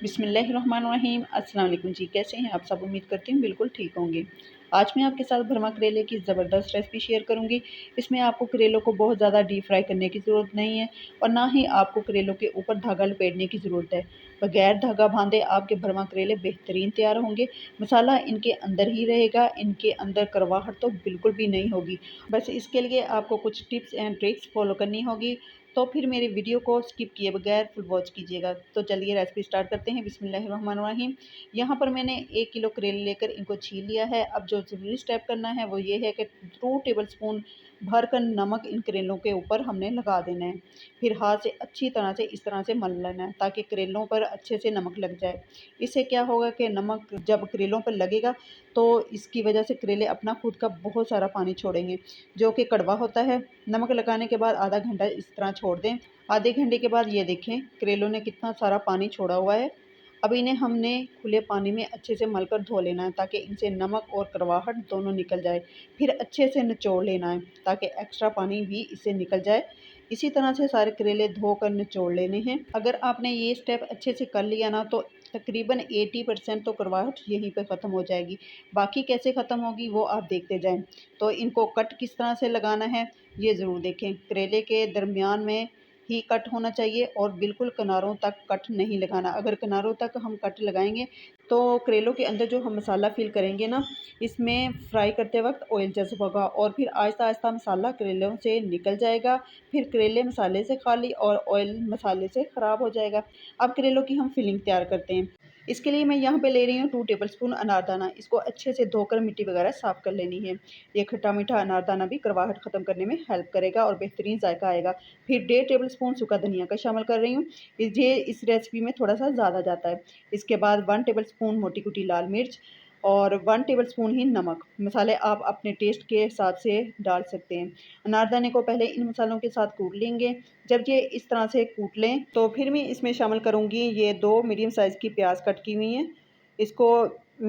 बिस्मिल्लाहिर्रहमानिर्रहीम। अस्सलाम वालेकुम जी, कैसे हैं आप सब? उम्मीद करती हूँ बिल्कुल ठीक होंगे। आज मैं आपके साथ भरमा करेले की ज़बरदस्त रेसिपी शेयर करूँगी। इसमें आपको करेलों को बहुत ज़्यादा डीप फ्राई करने की ज़रूरत नहीं है और ना ही आपको करेलों के ऊपर धागा लपेटने की ज़रूरत है। बगैर धागा बांधे आपके भरमा करेले बेहतरीन तैयार होंगे। मसाला इनके अंदर ही रहेगा, इनके अंदर कड़वाहट तो बिल्कुल भी नहीं होगी। बस इसके लिए आपको कुछ टिप्स एंड ट्रिक्स फॉलो करनी होगी, तो फिर मेरी वीडियो को स्किप किए बगैर फुल वॉच कीजिएगा। तो चलिए रेसिपी स्टार्ट करते हैं। बिस्मिल्लाहिर्रहमानिर्रहीम। यहाँ पर मैंने 1 किलो करेले लेकर इनको छील लिया है। अब जो ज़रूरी स्टेप करना है वो ये है कि 2 टेबलस्पून भर कर नमक इन करेलों के ऊपर हमने लगा देना है। फिर हाथ से अच्छी तरह से इस तरह से मल लेना है ताकि करेलों पर अच्छे से नमक लग जाए। इससे क्या होगा कि नमक जब करेलों पर लगेगा तो इसकी वजह से करेले अपना खुद का बहुत सारा पानी छोड़ेंगे, जो कि कड़वा होता है। नमक लगाने के बाद आधा घंटा इस तरह छोड़ दें। आधे घंटे के बाद ये देखें करेलों ने कितना सारा पानी छोड़ा हुआ है। अब इन्हें हमने खुले पानी में अच्छे से मलकर धो लेना है ताकि इनसे नमक और कड़वाहट दोनों निकल जाए। फिर अच्छे से निचोड़ लेना है ताकि एक्स्ट्रा पानी भी इससे निकल जाए। इसी तरह से सारे करेले धोकर निचोड़ लेने हैं। अगर आपने ये स्टेप अच्छे से कर लिया ना तो तकरीबन 80% तो कड़वाहट यहीं पे ख़त्म हो जाएगी। बाकी कैसे ख़त्म होगी वो आप देखते जाएं। तो इनको कट किस तरह से लगाना है ये ज़रूर देखें। करेले के दरमियान में ही कट होना चाहिए और बिल्कुल किनारों तक कट नहीं लगाना। अगर किनारों तक हम कट लगाएंगे तो करेलों के अंदर जो हम मसाला फिल करेंगे ना, इसमें फ्राई करते वक्त ऑयल जज़ब होगा और फिर आहिस्ता आहिस्ता मसाला करेलों से निकल जाएगा। फिर करेले मसाले से खाली और ऑयल मसाले से ख़राब हो जाएगा। अब करेलों की हम फिलिंग तैयार करते हैं। इसके लिए मैं यहाँ पे ले रही हूँ 2 टेबलस्पून अनारदाना। इसको अच्छे से धोकर मिट्टी वगैरह साफ़ कर लेनी है। ये खट्टा मीठा अनारदाना भी कड़वाहट ख़त्म करने में हेल्प करेगा और बेहतरीन जायका आएगा। फिर 1.5 टेबलस्पून सूखा धनिया का शामिल कर रही हूँ। ये इस रेसिपी में थोड़ा सा ज़्यादा जाता है। इसके बाद 1 टेबलस्पून मोटी कुटी लाल मिर्च और 1 टेबलस्पून ही नमक। मसाले आप अपने टेस्ट के हिसाब से डाल सकते हैं। अनारदाने को पहले इन मसालों के साथ कूट लेंगे। जब ये इस तरह से कूट लें तो फिर मैं इसमें शामिल करूँगी ये 2 मीडियम साइज़ की प्याज कट की हुई हैं। इसको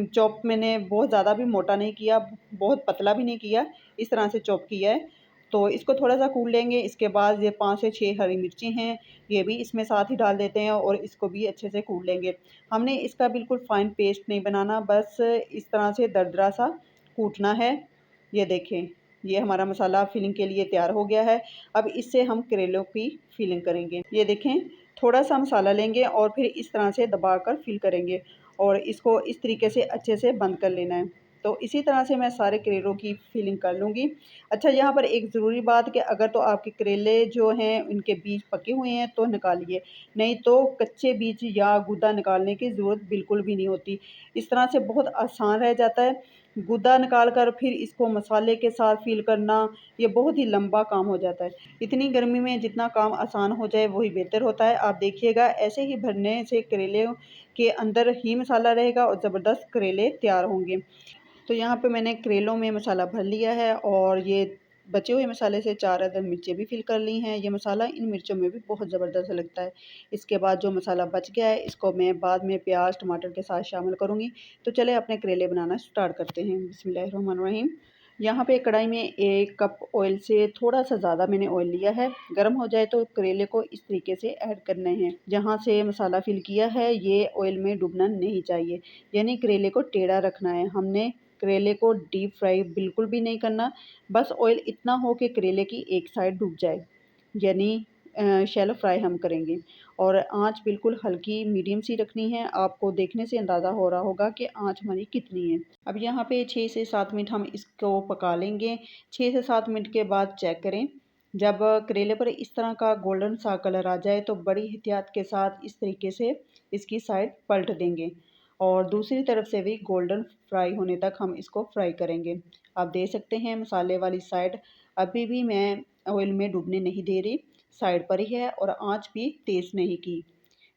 चॉप मैंने बहुत ज़्यादा भी मोटा नहीं किया, बहुत पतला भी नहीं किया, इस तरह से चॉप किया है। तो इसको थोड़ा-सा कूट लेंगे। इसके बाद ये 5 से 6 हरी मिर्ची हैं, ये भी इसमें साथ ही डाल देते हैं और इसको भी अच्छे से कूट लेंगे। हमने इसका बिल्कुल फ़ाइन पेस्ट नहीं बनाना, बस इस तरह से दरदरा सा कूटना है। ये देखें, ये हमारा मसाला फिलिंग के लिए तैयार हो गया है। अब इससे हम करेलों की फिलिंग करेंगे। ये देखें, थोड़ा-सा मसाला लेंगे और फिर इस तरह से दबाकर फिल करेंगे और इसको इस तरीके से अच्छे से बंद कर लेना है। तो इसी तरह से मैं सारे करेलों की फिलिंग कर लूँगी। अच्छा, यहाँ पर एक ज़रूरी बात कि अगर तो आपके करेले जो हैं उनके बीज पके हुए हैं तो निकालिए, नहीं तो कच्चे बीज या गूदा निकालने की ज़रूरत बिल्कुल भी नहीं होती। इस तरह से बहुत आसान रह जाता है। गूदा निकाल कर फिर इसको मसाले के साथ फिल करना, ये बहुत ही लंबा काम हो जाता है। इतनी गर्मी में जितना काम आसान हो जाए वही बेहतर होता है। आप देखिएगा ऐसे ही भरने से करेले के अंदर ही मसाला रहेगा और ज़बरदस्त करेले तैयार होंगे। तो यहाँ पे मैंने करेलों में मसाला भर लिया है और ये बचे हुए मसाले से 4 अदद मिर्चें भी फिल कर ली हैं। ये मसाला इन मिर्चों में भी बहुत ज़बरदस्त लगता है। इसके बाद जो मसाला बच गया है इसको मैं बाद में प्याज टमाटर के साथ शामिल करूँगी। तो चले अपने करेले बनाना स्टार्ट करते हैं। बिस्मिल्लाहिर्रहमानिर्रहीम। यहाँ पे कढ़ाई में 1 कप ऑयल से थोड़ा सा ज़्यादा मैंने ऑयल लिया है। गर्म हो जाए तो करेले को इस तरीके से ऐड करने हैं। जहाँ से मसाला फिल किया है ये ऑयल में डूबना नहीं चाहिए, यानी करेले को टेढ़ा रखना है। हमने करेले को डीप फ्राई बिल्कुल भी नहीं करना, बस ऑयल इतना हो कि करेले की एक साइड डूब जाए, यानी शैलो फ्राई हम करेंगे। और आंच बिल्कुल हल्की मीडियम सी रखनी है। आपको देखने से अंदाज़ा हो रहा होगा कि आंच हमारी कितनी है। अब यहाँ पे 6 से 7 मिनट हम इसको पका लेंगे। 6 से 7 मिनट के बाद चेक करें। जब करेले पर इस तरह का गोल्डन सा कलर आ जाए तो बड़ी एहतियात के साथ इस तरीके से इसकी साइड पलट देंगे और दूसरी तरफ से भी गोल्डन फ्राई होने तक हम इसको फ्राई करेंगे। आप देख सकते हैं मसाले वाली साइड अभी भी मैं ऑयल में डूबने नहीं दे रही, साइड पर ही है और आंच भी तेज़ नहीं की,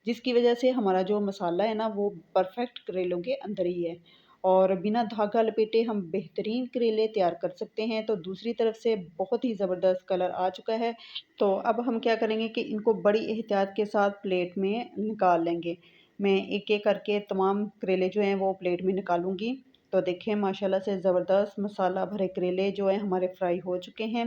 जिसकी वजह से हमारा जो मसाला है ना वो परफेक्ट करेलों के अंदर ही है और बिना धागा लपेटे हम बेहतरीन करेले तैयार कर सकते हैं। तो दूसरी तरफ से बहुत ही ज़बरदस्त कलर आ चुका है। तो अब हम क्या करेंगे कि इनको बड़ी एहतियात के साथ प्लेट में निकाल लेंगे। मैं एक एक करके तमाम करेले जो हैं वो प्लेट में निकालूंगी। तो देखें माशाल्लाह से ज़बरदस्त मसाला भरे करेले जो हैं हमारे फ्राई हो चुके हैं।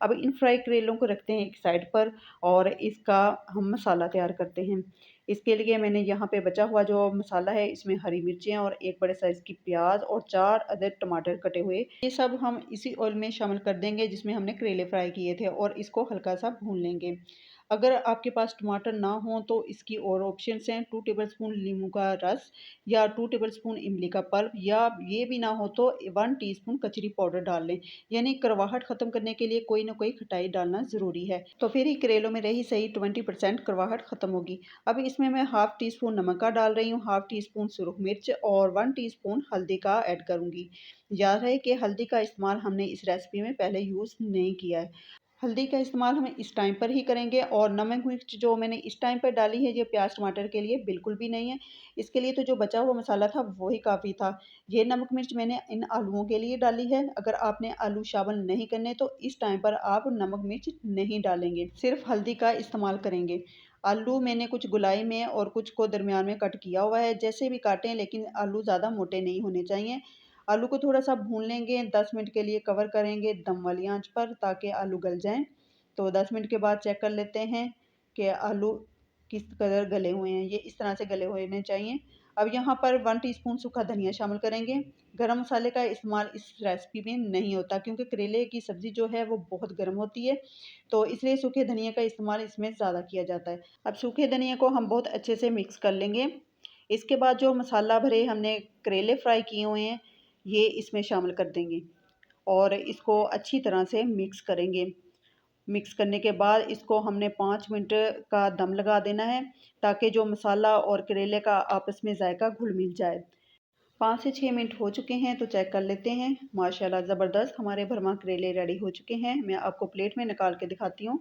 अब इन फ्राई करेलों को रखते हैं एक साइड पर और इसका हम मसाला तैयार करते हैं। इसके लिए मैंने यहाँ पे बचा हुआ जो मसाला है, इसमें हरी मिर्चें और एक बड़े साइज़ की प्याज और 4 अदद टमाटर कटे हुए, ये सब हम इसी ऑयल में शामिल कर देंगे जिसमें हमने करेले फ्राई किए थे और इसको हल्का सा भून लेंगे। अगर आपके पास टमाटर ना हो तो इसकी और ऑप्शंस हैं, 2 टेबलस्पून नींबू का रस या 2 टेबलस्पून इमली का पल्प, या ये भी ना हो तो 1 टीस्पून कचरी पाउडर डाल लें। यानी करवाहट ख़त्म करने के लिए कोई ना कोई खटाई डालना ज़रूरी है, तो फिर ही करेलों में रही सही 20% करवाहट ख़त्म होगी। अब इसमें मैं हाफ़ टी स्पून नमक का डाल रही हूँ, हाफ़ टी स्पून सुरख मिर्च और 1 टीस्पून हल्दी का ऐड करूँगी। याद रहे कि हल्दी का इस्तेमाल हमने इस रेसिपी में पहले यूज़ नहीं किया है। हल्दी का इस्तेमाल हम इस टाइम पर ही करेंगे और नमक मिर्च जो मैंने इस टाइम पर डाली है ये प्याज टमाटर के लिए बिल्कुल भी नहीं है। इसके लिए तो जो बचा हुआ मसाला था वही काफ़ी था। ये नमक मिर्च मैंने इन आलूओं के लिए डाली है। अगर आपने आलू शामिल नहीं करने तो इस टाइम पर आप नमक मिर्च नहीं डालेंगे, सिर्फ हल्दी का इस्तेमाल करेंगे। आलू मैंने कुछ गोलाई में और कुछ को दरमियान में कट किया हुआ है, जैसे भी काटें लेकिन आलू ज़्यादा मोटे नहीं होने चाहिए। आलू को थोड़ा-सा भून लेंगे, 10 मिनट के लिए कवर करेंगे दम वाली आँच पर ताकि आलू गल जाएँ। तो 10 मिनट के बाद चेक कर लेते हैं कि आलू किस कदर गले हुए हैं, ये इस तरह से गले होने चाहिए। अब यहाँ पर 1 टीस्पून सूखा धनिया शामिल करेंगे। गरम मसाले का इस्तेमाल इस रेसिपी में नहीं होता क्योंकि करेले की सब्ज़ी जो है वो बहुत गर्म होती है, तो इसलिए सूखे धनिया का इस्तेमाल इसमें ज़्यादा किया जाता है। अब सूखे धनिया को हम बहुत अच्छे से मिक्स कर लेंगे। इसके बाद जो मसाला भरे हमने करेले फ्राई किए हुए हैं, ये इसमें शामिल कर देंगे और इसको अच्छी तरह से मिक्स करेंगे। मिक्स करने के बाद इसको हमने 5 मिनट का दम लगा देना है ताकि जो मसाला और करेले का आपस में जायका घुल-मिल जाए। 5 से 6 मिनट हो चुके हैं तो चेक कर लेते हैं। माशाल्लाह ज़बरदस्त हमारे भरमा करेले रेडी हो चुके हैं। मैं आपको प्लेट में निकाल के दिखाती हूँ।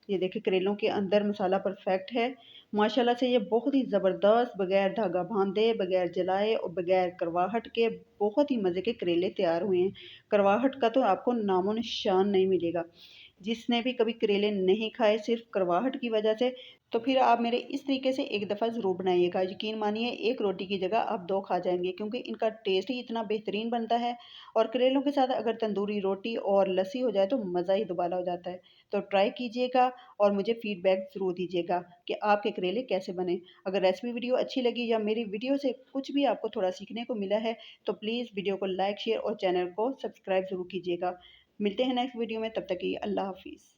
ये देखिए करेलों के अंदर मसाला परफेक्ट है। माशाल्लाह से ये बहुत ही ज़बरदस्त बगैर धागा बाँधे, बगैर जलाए और बगैर करवाहट के बहुत ही मज़े के करेले तैयार हुए हैं। करवाहट का तो आपको नामो-निशान नहीं मिलेगा। जिसने भी कभी करेले नहीं खाए सिर्फ़ करवाहट की वजह से, तो फिर आप मेरे इस तरीके से एक दफ़ा ज़रूर बनाइएगा। यकीन मानिए 1 रोटी की जगह आप 2 खा जाएँगे क्योंकि इनका टेस्ट ही इतना बेहतरीन बनता है और करेलों के साथ अगर तंदूरी रोटी और लस्सी हो जाए तो मज़ा ही दुबाला हो जाता है। तो ट्राई कीजिएगा और मुझे फ़ीडबैक ज़रूर दीजिएगा कि आपके करेले कैसे बने। अगर रेसिपी वीडियो अच्छी लगी या मेरी वीडियो से कुछ भी आपको थोड़ा सीखने को मिला है तो प्लीज़ वीडियो को लाइक, शेयर और चैनल को सब्सक्राइब ज़रूर कीजिएगा। मिलते हैं नेक्स्ट वीडियो में, तब तक के लिए अल्लाह हाफ़िज़।